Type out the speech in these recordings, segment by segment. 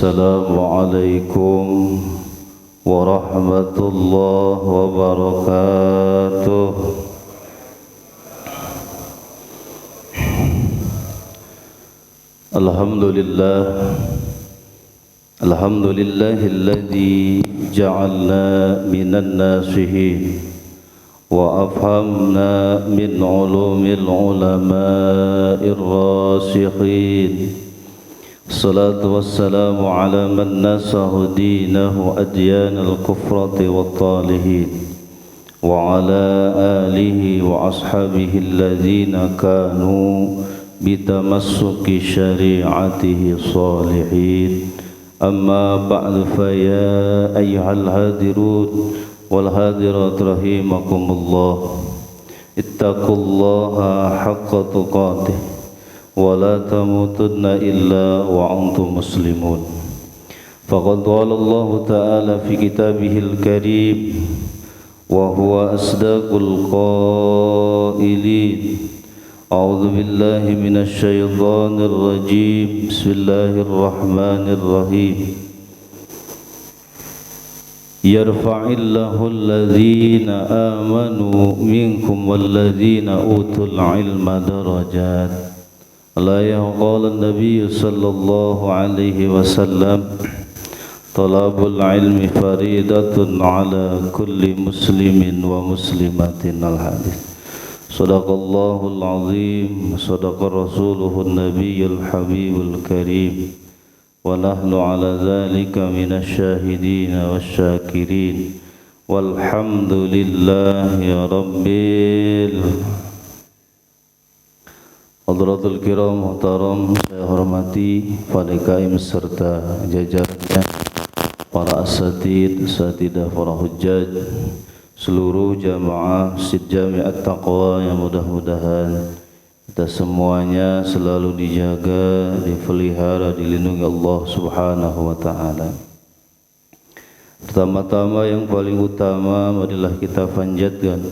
Assalamualaikum warahmatullahi wabarakatuh. Alhamdulillahilladzi ja'alna minan nasihin wa afhamna min ulumil ulama'ir rasikhin. Salatu wassalamu ala man nasahu dinahu adyanal kufrati wat talihin wa ala alihi wa ashabihi alladhina kanu bitamassuki syari'atihi salihin. Amma ba'du, fa ya ayyuhal hadirun wal hadirat rahimakumullah, ittaqullaha haqqa tuqatih wa la tamutunna illa wa antum muslimun. Faqad qala Allah ta'ala fi kitabihil karim wa huwa asdaqul qailin. A'udzu billahi minasy syaithanir rajim. Bismillahirrahmanirrahim. Yarfa'illahu alladhina amanu minkum walladhina utul ilma darajat. La yaqala an-nabiy sallallahu alaihi wasallam, talabul ilmi faridatun ala kulli muslimin wa muslimatin. Al-hadits. Sadaqallahul azim, sadaqa rasuluhun nabiyyul habibul karim, wa nahnu ala dhalika minasy syahidin wasyakirin, walhamdulillahi rabbil. Hadratul kiram muhtaram, saya hormati Fadikaim serta jajarannya, para asatid, asatidah, para hujjaj, seluruh jamaah Masjid Jami' At-Taqwa, yang mudah-mudahan kita semuanya selalu dijaga, dipelihara, dilindungi Allah Subhanahu wa ta'ala. Pertama-tama yang paling utama marilah kita panjatkan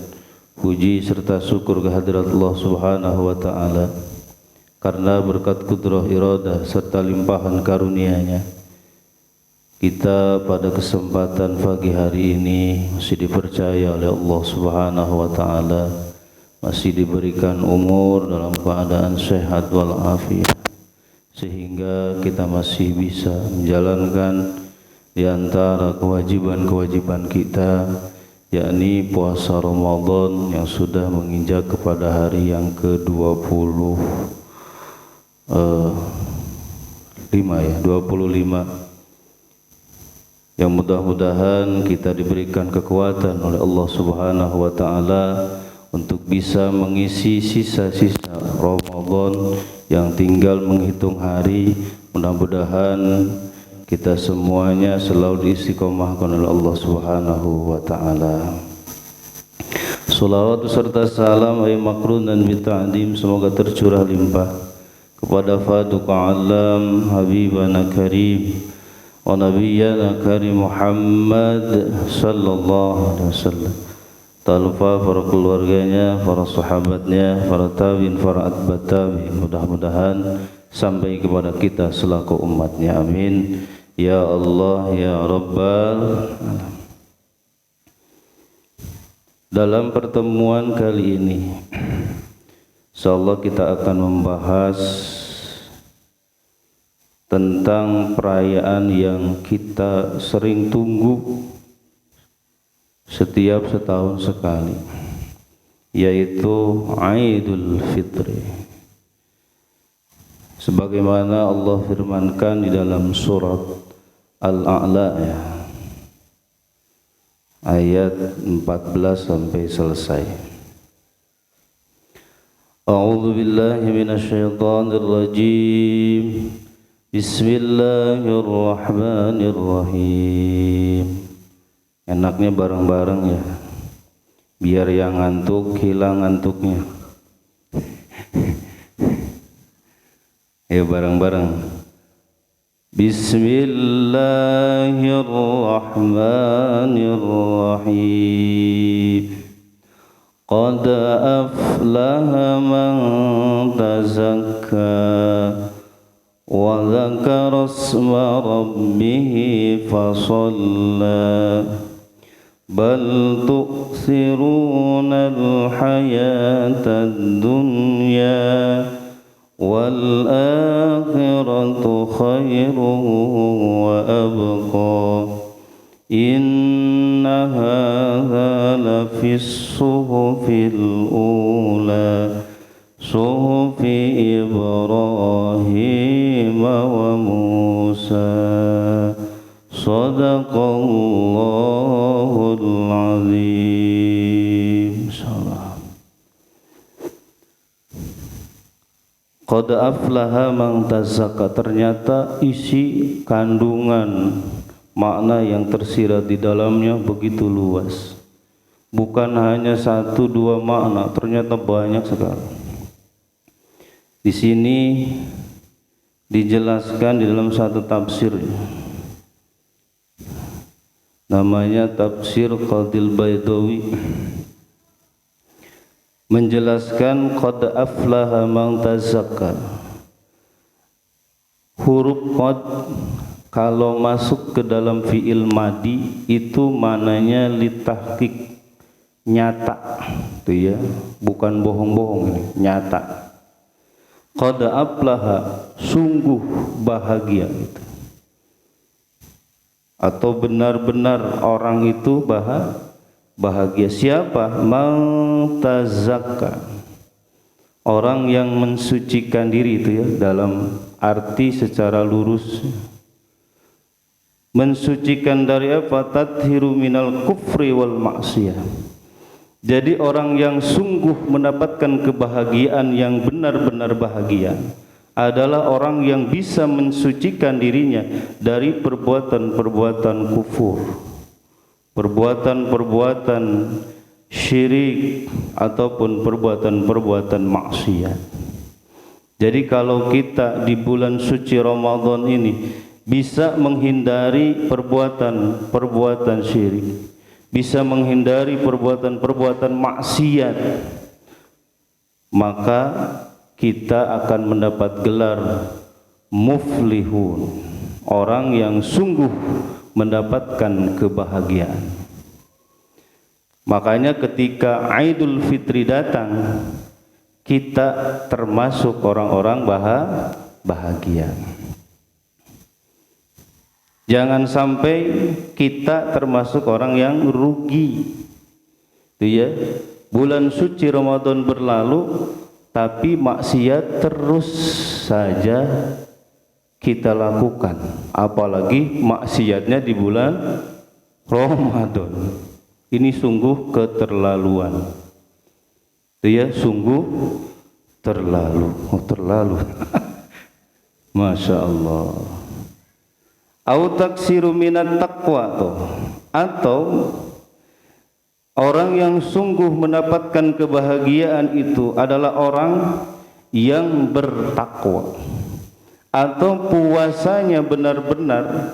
puji serta syukur kehadirat Allah Subhanahu wa ta'ala, karena berkat kudrah iradah serta limpahan karunia-Nya kita pada kesempatan pagi hari ini masih dipercaya oleh Allah Subhanahu wa ta'ala, masih diberikan umur dalam keadaan sehat walafiat, sehingga kita masih bisa menjalankan di antara kewajiban-kewajiban kita, yakni puasa Ramadan yang sudah menginjak kepada hari yang ke-25 25, yang mudah-mudahan kita diberikan kekuatan oleh Allah Subhanahu wa ta'ala untuk bisa mengisi sisa-sisa Ramadan yang tinggal menghitung hari. Mudah-mudahan kita semuanya selalu diistiqomahkan oleh Allah Subhanahu wa ta'ala. Salawat serta salam ay makrun dan bita'adim semoga tercurah limpah kepada Faduqa Alam Habibana Karim wa Nabiyyana Karim Muhammad sallallahu alaihi wasallam. Tak lupa para keluarganya, para sahabatnya, para tabi'in, para atba' tabi'in, mudah-mudahan sampai kepada kita selaku umatnya. Amin ya Allah ya Rabbal Alamin. Dalam pertemuan kali ini insyaallah kita akan membahas tentang perayaan yang kita sering tunggu setiap setahun sekali, yaitu Idul Fitri. Sebagaimana Allah firmankan di dalam surat Al-A'la ya, ayat 14 sampai selesai. A'udzu billahi minasy syaithanir rajim. Bismillahirrahmanirrahim. Enaknya bareng-bareng ya, biar yang ngantuk hilang ngantuknya. Ya bareng-bareng. Bismillahirrahmanirrahim. Qad aflaha man tazakka وذكر اسم ربه فصلى بل تؤثرون الحياة الدنيا والآخرة خير وأبقى إن هذا لفي الصحف الأولى صحف إبراهيم وموسى صدق الله العظيم. Qad aflaha man tazakka, ternyata isi kandungan makna yang tersirat di dalamnya begitu luas. Bukan hanya satu dua makna, ternyata banyak sekali. Di sini dijelaskan di dalam satu tafsir, namanya tafsir Qadil Baidawi, menjelaskan qad aflaha man tazakka. Huruf qad kalau masuk ke dalam fiil madi itu mananya litahqiq, nyata, itu ya, bukan bohong-bohong, ini nyata. Qad aflaha, sungguh bahagia itu, atau benar-benar orang itu bahagia. Siapa? Man tazakka, orang yang mensucikan diri, itu ya, dalam arti secara lurus. Mensucikan dari apa? Tathhiru minal kufri wal maksiyah. Jadi orang yang sungguh mendapatkan kebahagiaan yang benar-benar bahagia adalah orang yang bisa mensucikan dirinya dari perbuatan-perbuatan kufur, perbuatan-perbuatan syirik ataupun perbuatan-perbuatan maksiat. Jadi kalau kita di bulan suci Ramadan ini bisa menghindari perbuatan-perbuatan syirik, bisa menghindari perbuatan-perbuatan maksiat, maka kita akan mendapat gelar muflihun, orang yang sungguh mendapatkan kebahagiaan. Makanya ketika Idul Fitri datang, kita termasuk orang-orang bahagia. Jangan sampai kita termasuk orang yang rugi. Itu ya, bulan suci Ramadan berlalu tapi maksiat terus saja kita lakukan, apalagi maksiatnya di bulan Ramadan. Ini sungguh keterlaluan. Itu ya, sungguh terlalu. Masya Allah. Au taksiru minat taqwa, atau orang yang sungguh mendapatkan kebahagiaan itu adalah orang yang bertakwa, atau puasanya benar-benar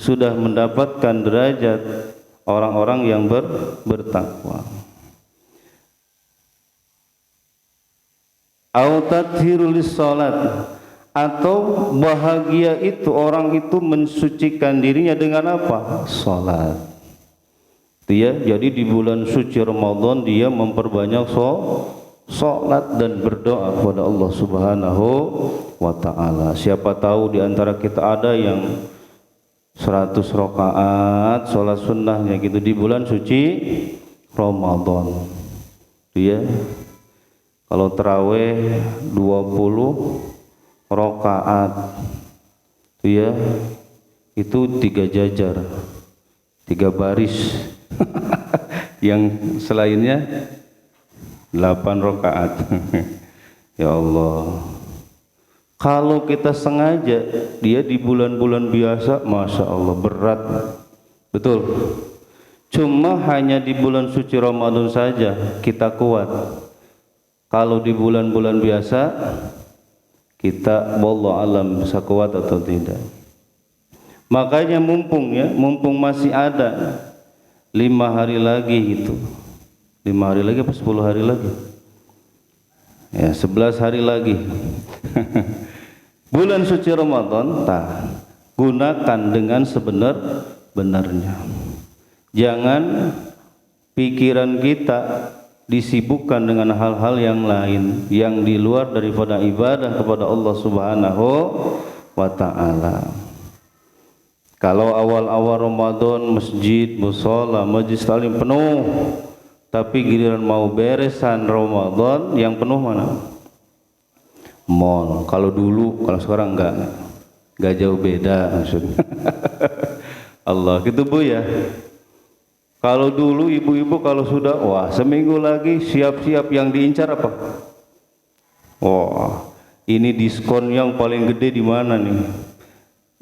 sudah mendapatkan derajat orang-orang yang bertakwa. Au tathhirul salat, atau bahagia itu orang itu mensucikan dirinya dengan apa? Salat. Ya, jadi di bulan suci Ramadan dia memperbanyak salat dan berdoa kepada Allah Subhanahu wa taala. Siapa tahu di antara kita ada yang 100 rakaat salat sunnahnya gitu di bulan suci Ramadan. Ya. Kalau tarawih 20 rakaat, ya, itu 3 jajar, 3 baris. Yang selainnya 8 rakaat. Ya Allah, kalau kita sengaja dia di bulan-bulan biasa, Masya Allah berat, betul. Cuma hanya di bulan suci Ramadan saja kita kuat. Kalau di bulan-bulan biasa kita wallahu alam bisa kuat atau tidak. Makanya mumpung masih ada 5 hari lagi gitu. 5 hari lagi apa 10 hari lagi? Ya, 11 hari lagi. bulan suci Ramadan, gunakan dengan sebenar-benarnya. Jangan pikiran kita disibukkan dengan hal-hal yang lain yang di luar daripada ibadah kepada Allah Subhanahu wa ta'ala. Kalau awal-awal Ramadan masjid, mushola, majlis taklim penuh, tapi giliran mau beresan Ramadan yang penuh mana? Mall. Kalau dulu, kalau sekarang enggak jauh beda maksudnya. Allah gitu Bu ya. Kalau dulu ibu-ibu kalau sudah seminggu lagi siap-siap, yang diincar apa? Ini diskon yang paling gede di mana nih?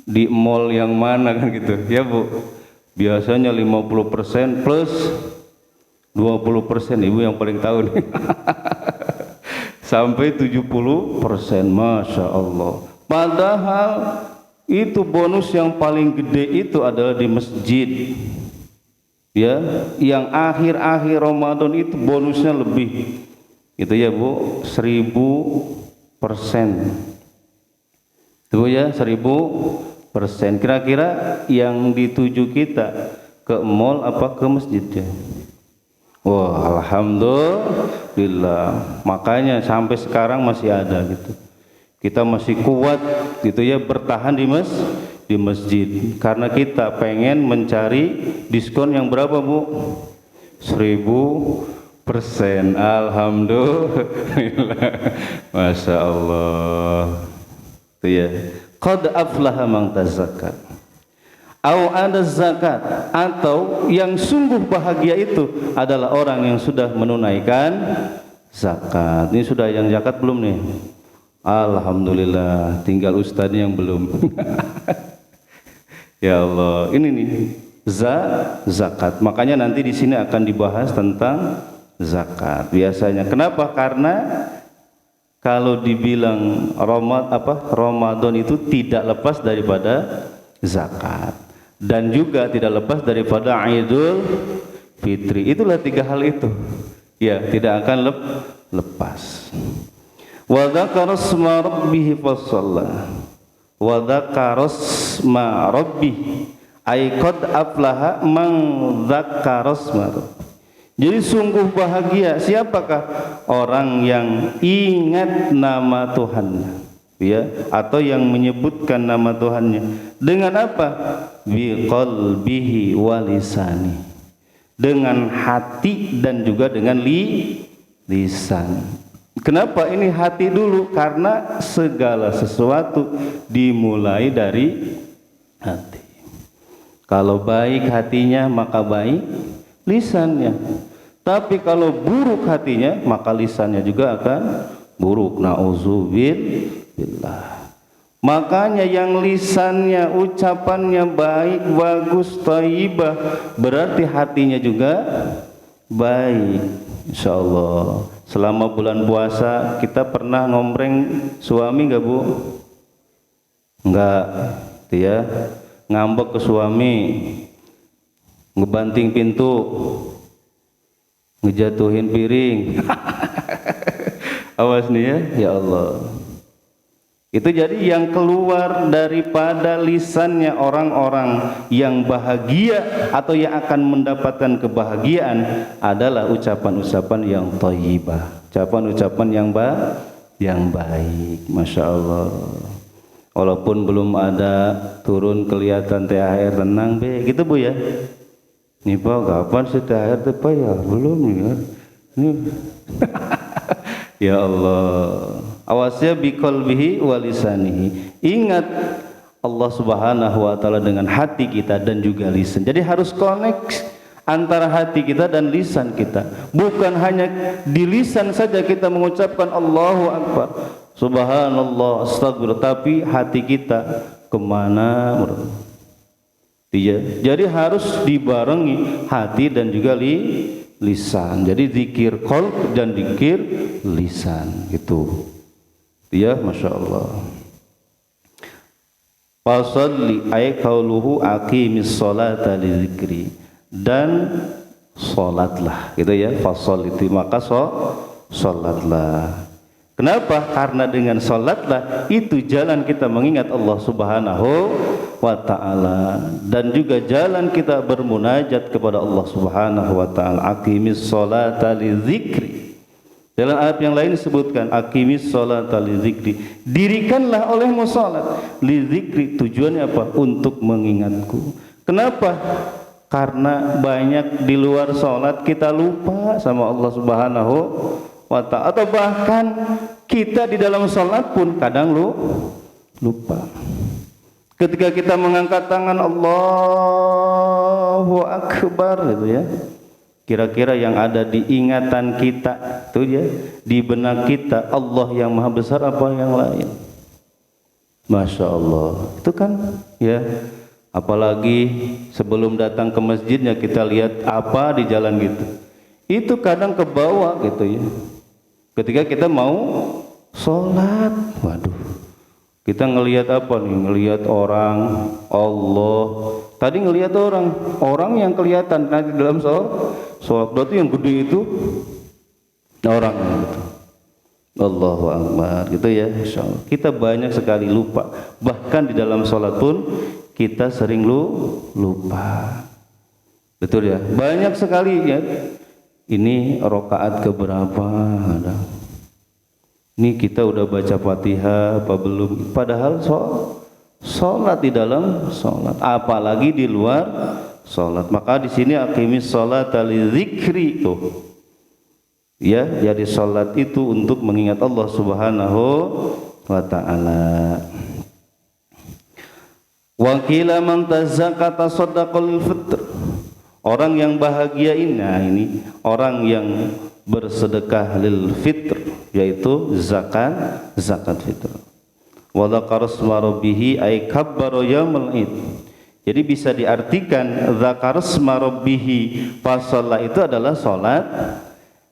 Di mall yang mana kan gitu ya Bu. Biasanya 50% plus 20%, ibu yang paling tahu nih. Sampai 70%, Masya Allah. Padahal itu bonus yang paling gede itu adalah di masjid ya, yang akhir-akhir Ramadan itu bonusnya lebih itu ya Bu, 1000%. Itu ya 1000%. Kira-kira yang dituju kita ke mall apa ke masjid ya? Alhamdulillah. Makanya sampai sekarang masih ada gitu. Kita masih kuat gitu ya, bertahan di masjid karena kita pengen mencari diskon yang berapa Bu? 1000%. Alhamdulillah. Masya Allah. Itu ya. Qad aflaha man tazakka. Ada zakat, atau yang sungguh bahagia itu adalah orang yang sudah menunaikan zakat. Ini sudah yang zakat belum nih? Alhamdulillah, tinggal ustadznya yang belum. Ya Allah, ini nih zakat. Makanya nanti di sini akan dibahas tentang zakat. Biasanya, kenapa? Karena kalau dibilang Ramadan itu tidak lepas daripada zakat, dan juga tidak lepas daripada Idul Fitri. Itulah 3 hal itu ya, tidak akan lepas. Wa dzakara isma rabbih fasalla. Wa dzakara isma rabbih ay qad aflaha man dzakara isma rabbih. Jadi sungguh bahagia siapakah? Orang yang ingat nama Tuhannya ya, atau yang menyebutkan nama Tuhannya. Dengan apa? Biqalbihi wa lisani. Dengan hati dan juga dengan lisan. Kenapa ini hati dulu? Karena segala sesuatu dimulai dari hati. Kalau baik hatinya maka baik lisannya. Tapi kalau buruk hatinya maka lisannya juga akan buruk. Na'udzubillah. Makanya yang lisannya, ucapannya baik, bagus, thayyibah, berarti hatinya juga baik. Insyaallah. Selama bulan puasa kita pernah ngombreng suami enggak Bu? Enggak. Ya. Ngambek ke suami, ngebanting pintu, ngejatuhin piring. Awas nih ya, ya Allah. Itu jadi yang keluar daripada lisannya orang-orang yang bahagia atau yang akan mendapatkan kebahagiaan adalah ucapan-ucapan yang thayyibah, ucapan-ucapan yang baik. Masya Allah. Walaupun belum ada turun kelihatan THR, tenang be, gitu Bu ya. Nih Pak, kapan sih THR teh Pak ya? Belum ya. Ini ya Allah. Awasya biqalbihi wa lisanihi. Ingat Allah Subhanahu wa taala dengan hati kita dan juga lisan. Jadi harus connect antara hati kita dan lisan kita. Bukan hanya di lisan saja kita mengucapkan Allahu Akbar, Subhanallah, astagfirullah, tapi hati kita kemana? Jadi harus dibarengi hati dan juga lisan. Jadi zikir qalb dan zikir lisan gitu. Ya, Masya Allah. Fasalli ay qauluhu aqimis sholata li dzikri, dan salatlah gitu ya. Fasal itu maka salatlah. Kenapa? Karena dengan sholatlah itu jalan kita mengingat Allah Subhanahu wa ta'ala, dan juga jalan kita bermunajat kepada Allah Subhanahu wa ta'ala. Aqimis sholata li dzikri. Dalam ayat yang lain disebutkan aqimis sholata li dzikri. Dirikanlah olehmu salat li dzikri. Tujuannya apa? Untuk mengingatku. Kenapa? Karena banyak di luar salat kita lupa sama Allah Subhanahu wa ta'ala, atau bahkan kita di dalam salat pun kadang lupa. Ketika kita mengangkat tangan Allahu Akbar gitu ya, kira-kira yang ada di ingatan kita itu ya, di benak kita, Allah yang maha besar apa yang lain? Masya Allah, itu kan ya. Apalagi sebelum datang ke masjidnya kita lihat apa di jalan gitu, itu kadang ke bawah gitu ya. Ketika kita mau sholat, waduh, kita ngelihat apa nih? Ngelihat orang, Allah. Tadi ngelihat orang yang kelihatan nanti dalam sholat. Berarti yang gede itu orang gitu. Allahu Akbar gitu ya. Insyaallah. Kita banyak sekali lupa. Bahkan di dalam sholat pun kita sering lupa. Betul ya? Banyak sekali ya. Ini rakaat keberapa? Ini kita udah baca Fatihah apa belum? Padahal sholat di dalam sholat, apalagi di luar sholat. Maka di sini aqimis sholata li dzikri tuh. Ya, jadi sholat itu untuk mengingat Allah Subhanahu wa ta'ala. Wa qila man tazakkata shadaqal fitr. Orang yang bahagia ini orang yang bersedekah lil fitr, yaitu zakat fitr. Wa dzakara isma rabbih ay kabbara yaumul id. Jadi bisa diartikan dzakara isma rabbih pas shalah itu adalah salat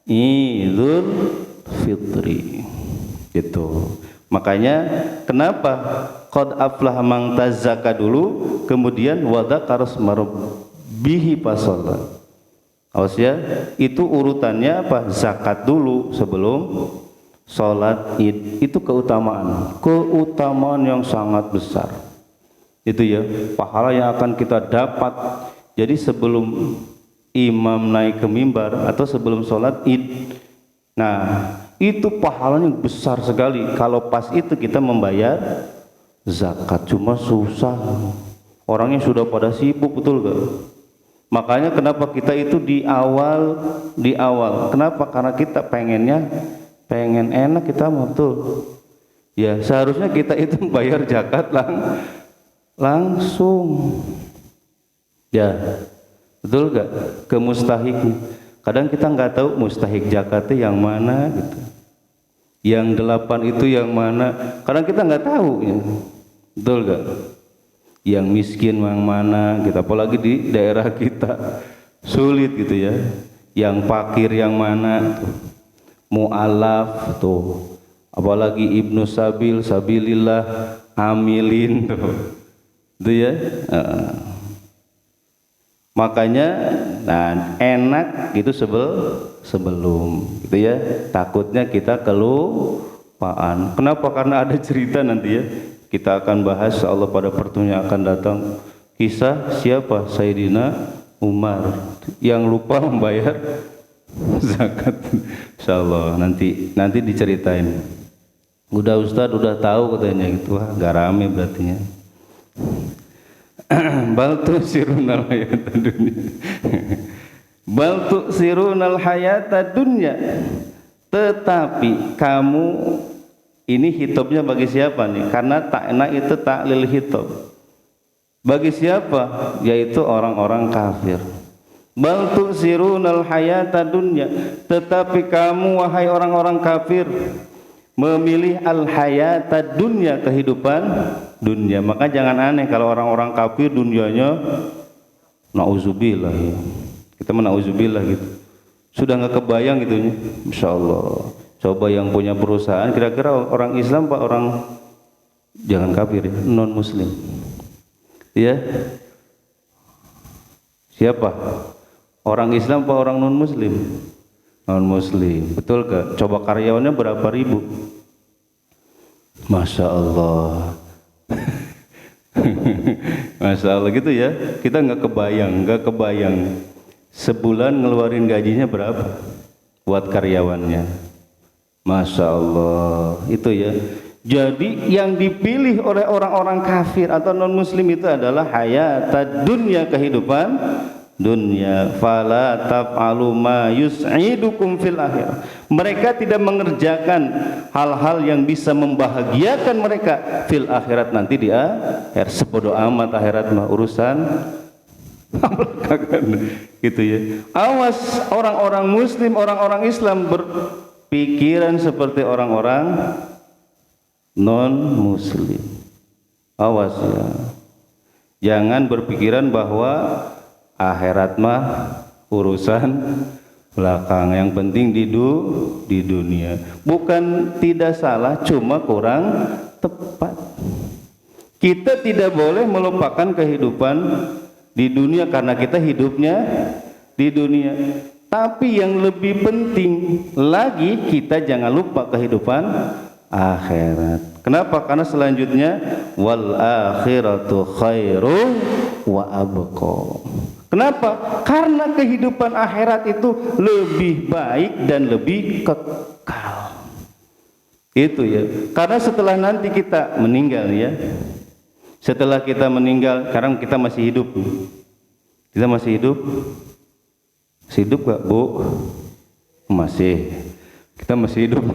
Idul Fitri. Itu. Makanya kenapa qad aflaha man tazakka dulu, kemudian wa dzakara isma bihi pasolat. Awas ya, itu urutannya apa? Zakat dulu sebelum sholat id. Itu keutamaan yang sangat besar. Itu ya, pahala yang akan kita dapat. Jadi sebelum imam naik ke mimbar atau sebelum sholat id, nah itu pahalanya besar sekali. Kalau pas itu kita membayar zakat, cuma susah. Orangnya sudah pada sibuk, betul gak? Makanya kenapa kita itu di awal. Kenapa? Karena kita pengen enak, kita mau betul. Ya seharusnya kita itu bayar zakat langsung. Ya betul gak? Ke mustahiknya. Kadang kita nggak tahu mustahik zakatnya yang mana gitu. Yang 8 itu yang mana? Kadang kita nggak tahu ya. Betul gak? Yang miskin yang mana kita, apalagi di daerah kita sulit gitu ya. Yang fakir yang mana, mu'alaf tuh, apalagi ibnu sabilillah, amilin tuh, itu ya. Makanya nah, enak gitu sebelum gitu ya. Takutnya kita kelupaan. Kenapa? Karena ada cerita nanti ya. Kita akan bahas insyaallah pada pertemuan yang akan datang, kisah siapa? Sayyidina Umar yang lupa membayar zakat. Insyaallah nanti diceritain. Udah Ustaz udah tahu katanya gitu. Wah, enggak rame berarti ya. Bal tu'sirunal hayatad dunya. Bal tu'sirunal hayatad dunya. Tetapi kamu, ini hitobnya bagi siapa nih? Karena ta'na itu ta'lil hitob. Bagi siapa? Yaitu orang-orang kafir. Bal tu'sirunal hayatad dunya. Tetapi kamu wahai orang-orang kafir memilih al-hayatad dunya, kehidupan dunia. Maka jangan aneh kalau orang-orang kafir dunianya na'udzubillah ya. Kita na'udzubillah gitu. Sudah nggak kebayang gitu ya. Insyaallah. Coba yang punya perusahaan, kira-kira orang Islam Pak, orang jangan kafir ya, non muslim. Ya. Siapa? Orang Islam Pak, orang non muslim? Non muslim. Betul gak? Coba karyawannya berapa ribu? Masya Allah. Masya Allah gitu ya. Kita nggak kebayang. Sebulan ngeluarin gajinya berapa buat karyawannya. Masya Allah. Itu ya. Jadi yang dipilih oleh orang-orang kafir atau non-muslim itu adalah hayatad dunya, kehidupan dunia. Fala taf'alu ma yus'idukum fil akhirah. Mereka tidak mengerjakan hal-hal yang bisa membahagiakan mereka fil akhirat, nanti di akhirat. Sebodoh amat akhirat mah urusan gitu ya. Awas orang-orang muslim, orang-orang Islam berpikiran seperti orang-orang non-muslim. Awas ya. Jangan berpikiran bahwa akhirat mah urusan belakang, yang penting di dunia. Bukan tidak salah, cuma kurang tepat. Kita tidak boleh melupakan kehidupan di dunia karena kita hidupnya di dunia. Tapi yang lebih penting lagi, kita jangan lupa kehidupan akhirat. Kenapa? Karena selanjutnya wal akhiratu khairu wa abqa. Kenapa? Karena kehidupan akhirat itu lebih baik dan lebih kekal. Itu ya. Karena setelah nanti kita meninggal ya. Setelah kita meninggal, sekarang kita masih hidup. Kita masih hidup? Masih hidup gak, Bu? Masih. Kita masih hidup.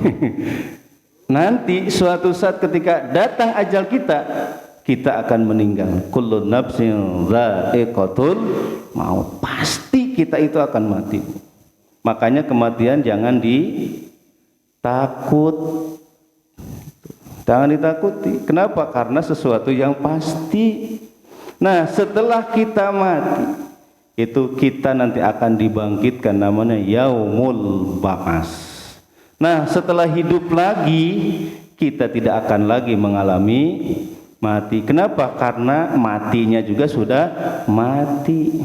Nanti suatu saat ketika datang ajal kita, kita akan meninggal. Kullu nafsin dha'iqatul maut. Pasti kita itu akan mati. Makanya kematian jangan ditakut. Jangan ditakuti. Kenapa? Karena sesuatu yang pasti. Nah, setelah kita mati, itu kita nanti akan dibangkitkan, namanya yaumul ba'ats. Nah, setelah hidup lagi, kita tidak akan lagi mengalami mati. Kenapa? Karena matinya juga sudah mati.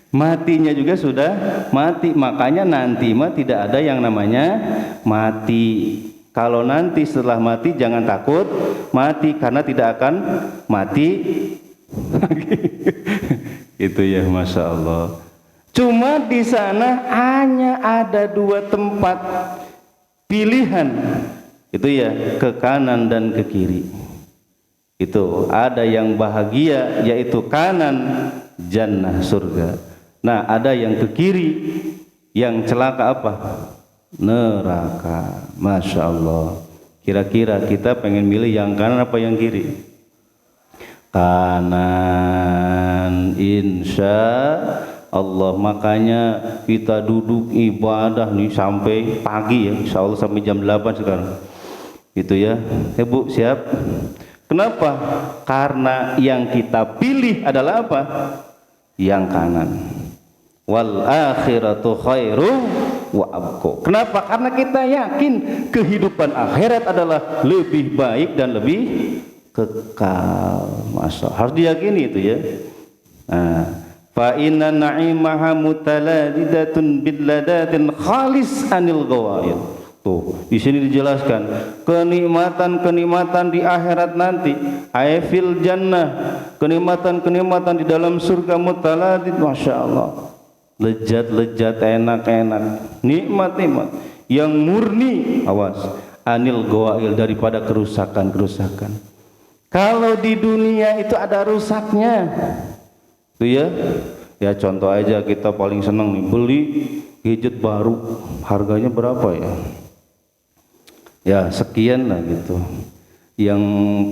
Matinya juga sudah mati. Makanya nanti mah tidak ada yang namanya mati. Kalau nanti setelah mati jangan takut mati, karena tidak akan mati lagi. Itu ya, Masya Allah. Cuma di sana hanya ada dua tempat pilihan. Itu ya, ke kanan dan ke kiri. Itu ada yang bahagia, yaitu kanan, jannah, surga. Nah, ada yang ke kiri, yang celaka apa? Neraka. Masya Allah. Kira-kira kita pengen milih yang kanan apa yang kiri? Kanan, insya Allah. Makanya kita duduk ibadah nih sampai pagi ya, insya Allah sampai jam 8 sekarang. Itu ya. Bu, siap? Kenapa? Karena yang kita pilih adalah apa? Yang kanan. Wal akhiratu khairu wa abqa. Kenapa? Karena kita yakin kehidupan akhirat adalah lebih baik dan lebih kekal. Masya Allah. Harus diyakini itu ya. Nah, fa inna na'imaha mutaladidatun billadatin khalis anil ghawaid. Tuh, di sini dijelaskan kenikmatan-kenikmatan di akhirat nanti, aifil jannah, kenikmatan-kenikmatan di dalam surga mutaladid, Masya Allah. Lezat-lezat, enak-enak, nikmat-nikmat yang murni, awas, anil ghawail, daripada kerusakan-kerusakan. Kalau di dunia itu ada rusaknya. Itu ya. Ya contoh aja, kita paling senang nih beli gadget baru, harganya berapa ya? Ya sekian lah gitu. Yang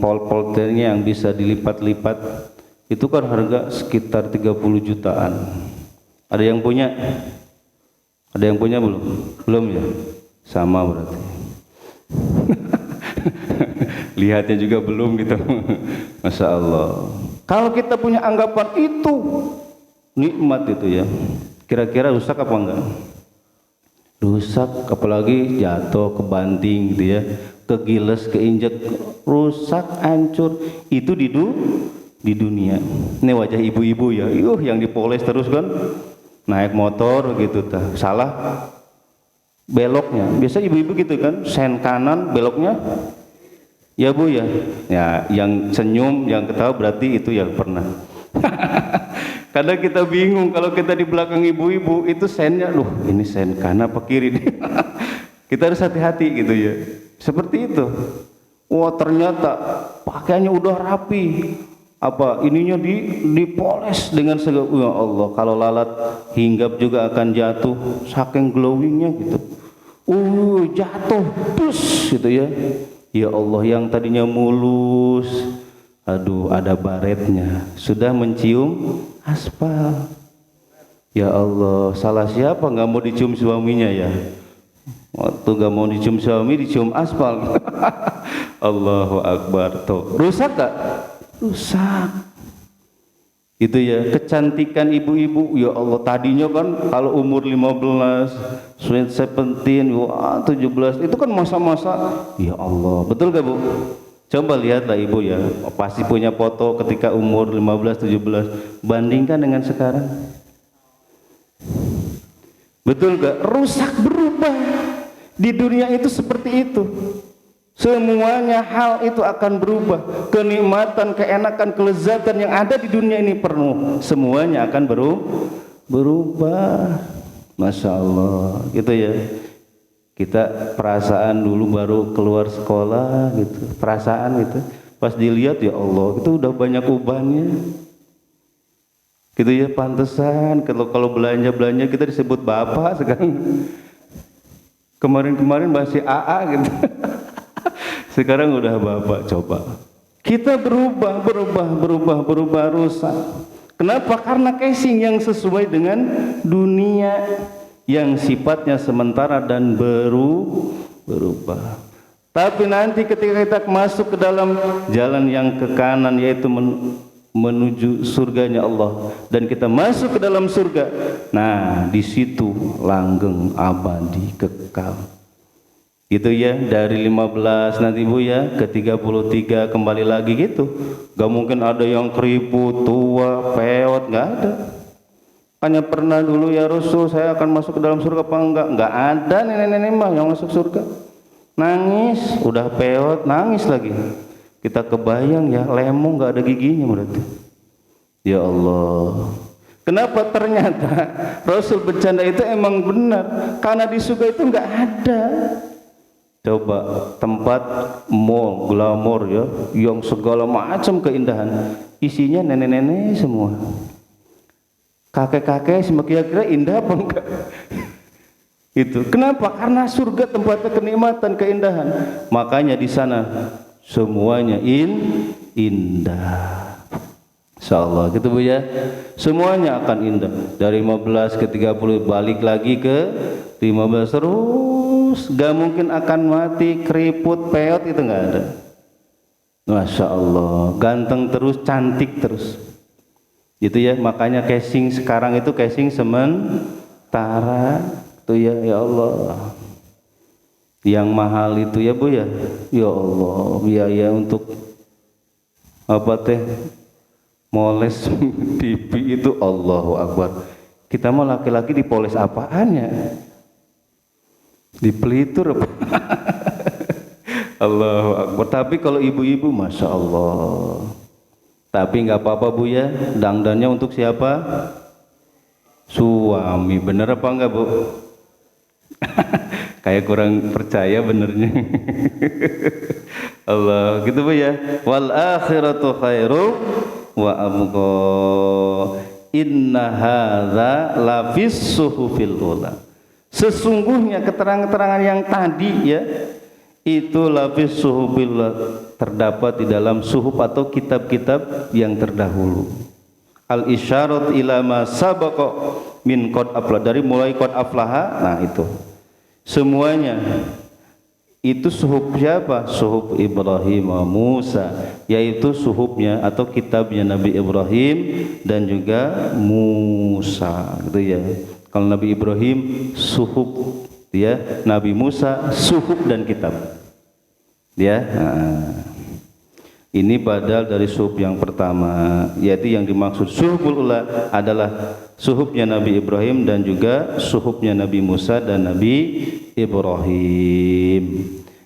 pol-polternya yang bisa dilipat-lipat itu kan harga sekitar 30 jutaan. Ada yang punya? Ada yang punya belum? Belum ya? Sama berarti. Lihatnya juga belum gitu. Masya Allah. Kalau kita punya anggapan itu nikmat itu ya, kira-kira rusak apa enggak? Rusak, apalagi jatuh, kebanting gitu ya, kegiles, keinjek, rusak, hancur. Itu di dunia. Ini wajah ibu-ibu ya, yang dipoles terus kan, naik motor gitu, salah beloknya. Biasa ibu-ibu gitu kan, sen kanan beloknya. Ya Bu ya. Ya, yang senyum, yang ketawa berarti itu yang pernah. Kadang kita bingung kalau kita di belakang ibu-ibu itu sennya, loh ini sen kanan apa kiri nih? Kita harus hati-hati gitu ya. Seperti itu. Wah ternyata pakaiannya udah rapi, apa ininya dipoles dengan segala. Ya Allah, kalau lalat hinggap juga akan jatuh, saking glowingnya gitu. Jatuh, dus gitu ya. Ya Allah, yang tadinya mulus, aduh ada baretnya, sudah mencium aspal. Ya Allah, salah siapa nggak mau dicium suaminya ya? Waktu nggak mau dicium suami, dicium aspal. Allahu Akbar. Tuh, rusak gak? Rusak. Itu ya, kecantikan ibu-ibu. Ya Allah, tadinya kan kalau umur 15, sweet 17, wah 17, itu kan masa-masa. Ya Allah, betul gak Bu? Coba lihatlah ibu ya, pasti punya foto ketika umur 15, 17, bandingkan dengan sekarang. Betul gak? Rusak, berubah. Di dunia itu seperti itu. Semuanya hal itu akan berubah. Kenikmatan, keenakan, kelezatan yang ada di dunia ini penuh, semuanya akan berubah. Masya Allah, gitu ya. Kita perasaan dulu baru keluar sekolah gitu, perasaan gitu. Pas dilihat ya Allah, itu udah banyak ubahnya. Gitu ya, pantesan kalau belanja kita disebut bapak sekarang. Kemarin masih AA gitu. Sekarang udah bapak. Coba kita berubah rusak. Kenapa? Karena casing yang sesuai dengan dunia yang sifatnya sementara dan berubah. Tapi nanti ketika kita masuk ke dalam jalan yang ke kanan, yaitu menuju surganya Allah, dan kita masuk ke dalam surga, nah di situ langgeng abadi kekal. Itu ya, dari 15 nanti Bu ya ke 33 kembali lagi gitu. Gak mungkin ada yang keriput, tua, peot, gak ada. Hanya pernah dulu ya Rasul, saya akan masuk ke dalam surga apa enggak? Gak ada nenek-nenek mah yang masuk surga. Nangis, udah peot, nangis lagi. Kita kebayang ya, lemong gak ada giginya berarti. Ya Allah. Kenapa? Ternyata Rasul bercanda itu emang benar. Karena di surga itu gak ada. Coba tempat mall, glamor ya, yang segala macam keindahan, isinya nenek-nenek semua. Kakek-kakek semua, kira-kira indah apa enggak? Itu. Kenapa? Karena surga tempatnya kenikmatan, keindahan. Makanya di sana semuanya indah. Insyaallah gitu Bu ya. Semuanya akan indah. Dari 15 ke 30 balik lagi ke 15 terus, gak mungkin akan mati, keriput, peot itu gak ada. Masya Allah, ganteng terus, cantik terus. Itu ya, makanya casing sekarang itu casing sementara. Itu ya, ya Allah. Yang mahal itu ya Bu ya. Ya Allah, biaya untuk apa teh? Moles pipi itu, Allahu Akbar. Kita mau laki-laki dipoles apaannya? Dipelitur apa? Allahu Akbar. Tapi kalau ibu-ibu, Masya Allah. Tapi nggak apa-apa Bu ya, dangdannya untuk siapa? Suami. Bener apa enggak Bu? Kayak kurang percaya benernya. Allah, gitu Bu ya. Wal akhiratu khairu wa abqa. Inna hadza lafis suhufil ula. Sesungguhnya keterangan-keterangan yang tadi ya, itu lafis suhufil ula, terdapat di dalam suhuf atau kitab-kitab yang terdahulu. Al isyarat ila ma sabaqa min qad aflah, dari mulai qad aflaha. Nah itu semuanya itu suhuf siapa? Suhuf Ibrahim wa Musa, yaitu suhufnya atau kitabnya Nabi Ibrahim dan juga Musa, gitu ya. Kalau Nabi Ibrahim suhuf, ya, Nabi Musa suhuf dan kitab, ya. Nah, Ini badal dari suhub yang pertama, yaitu yang dimaksud suhubul ula adalah suhubnya Nabi Ibrahim dan juga suhubnya Nabi Musa dan Nabi Ibrahim.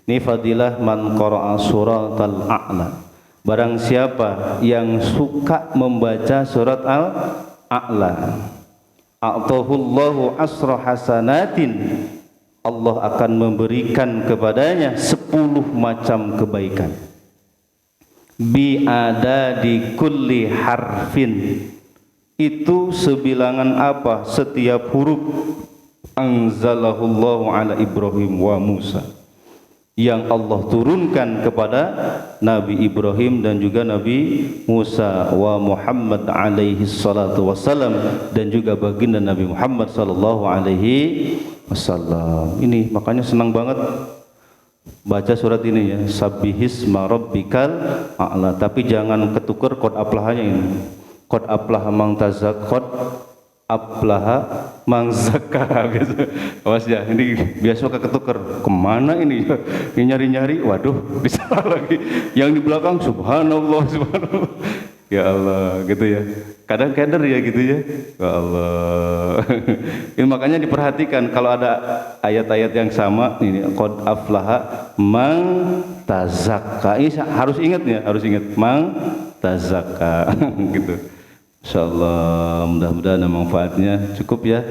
Ini fadilah man qara'a suratal a'la. Barang siapa yang suka membaca surat al-a'la, a'tahullahu asra hasanatin, Allah akan memberikan kepadanya 10 macam kebaikan. Bi ada di kulli harfin, itu sebilangan apa? Setiap huruf. Anzalahullahu ala Ibrahim wa Musa, yang Allah turunkan kepada Nabi Ibrahim dan juga Nabi Musa, wa Muhammad alaihi salatu wassalam, dan juga baginda Nabi Muhammad sallallahu alaihi wasallam. Ini makanya senang banget baca surat ini ya, sabbihisma rabbikal a'la. Tapi jangan ketukar qad aflahanya ini. Qad aflaha man tazakka, aflaha man zakka gitu. Awas ya, ini biasa ketukar. Kemana ini? Nyari-nyari, waduh, bisa lagi. Yang di belakang subhanallah, subhanallah. Ya Allah, gitu ya. Kadang keder ya gitu ya. Ya Allah. Ini makanya diperhatikan kalau ada ayat-ayat yang sama ini, qad aflaha man tazakka. Ini harus ingat ya, harus ingat man tazakka gitu. Insyaallah mudah-mudahan manfaatnya cukup ya.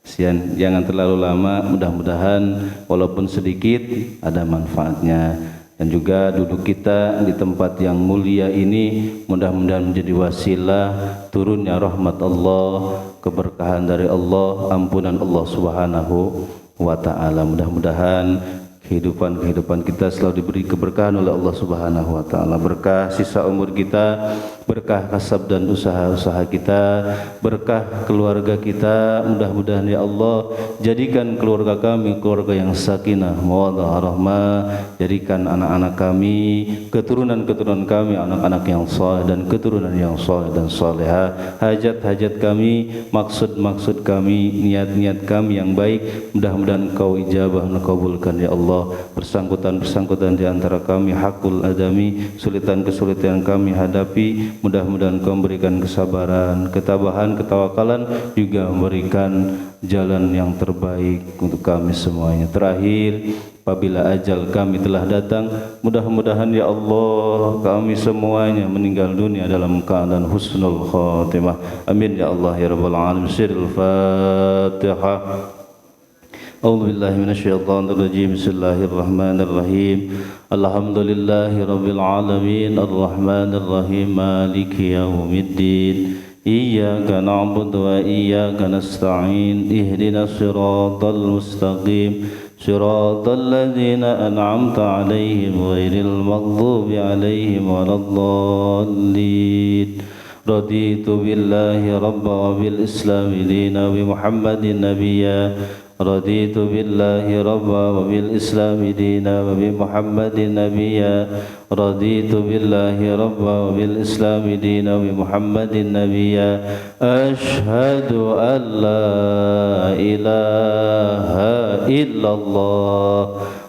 Sian, jangan terlalu lama, mudah-mudahan walaupun sedikit ada manfaatnya. Dan juga duduk kita di tempat yang mulia ini mudah-mudahan menjadi wasilah turunnya rahmat Allah, keberkahan dari Allah, ampunan Allah Subhanahu wa taala. Mudah-mudahan kehidupan kita selalu diberi keberkahan oleh Allah Subhanahu wa taala. Berkah sisa umur kita, berkah kasab dan usaha-usaha kita, berkah keluarga kita. Mudah-mudahan ya Allah jadikan keluarga kami keluarga yang sakinah, mawaddah, rahmah. Jadikan anak-anak kami, keturunan-keturunan kami anak-anak yang saleh dan keturunan yang saleh dan salehah. Hajat-hajat kami, maksud-maksud kami, niat-niat kami yang baik, mudah-mudahan Engkau ijabah, Engkau kabulkan ya Allah. Bersangkutan di antara kami hakul adami, kesulitan yang kami hadapi, mudah-mudahan Engkau memberikan kesabaran, ketabahan, ketawakalan, juga memberikan jalan yang terbaik untuk kami semuanya. Terakhir, apabila ajal kami telah datang, mudah-mudahan ya Allah kami semuanya meninggal dunia dalam keadaan husnul khatimah. Amin ya Allah ya rabbal alamin. Sirul Fatihah. A'udzu billahi minasyaitonir rajim. Bismillahirrahmanirrahim. Alhamdulillahi rabbil alamin, arrahmanir rahim, maliki yaumiddin. Iyyaka na'budu wa iyyaka nasta'in. Ihdinas siratal mustaqim. Siratal ladzina an'amta 'alaihim ghairil maghdubi 'alaihim waladdallin. Raditu billahi rabban wa bil islami dinan wa bi Muhammadin nabiyya. رضيت بالله ربا وبالإسلام دينا وبمحمد نبيا. رضيت بالله ربا وبالإسلام دينا وبمحمد نبيا. أشهد أن لا إله إلا الله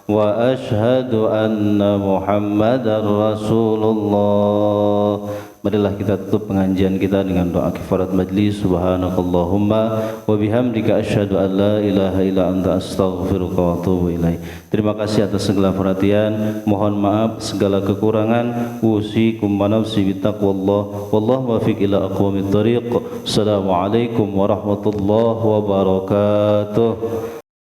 وأشهد أن محمدا رسول الله. Marilah kita tutup pengajian kita dengan doa kifarat majlis. Subhanakallahumma wa bihamdika asyhadu an la ilaha illa anta astaghfiruka wa atubu ilaik. Terima kasih atas segala perhatian. Mohon maaf segala kekurangan. Usikum wa nafsi bittaqwallah. Wallahu muwaffiq ila aqwamit thariq. Assalamualaikum warahmatullahi wabarakatuh.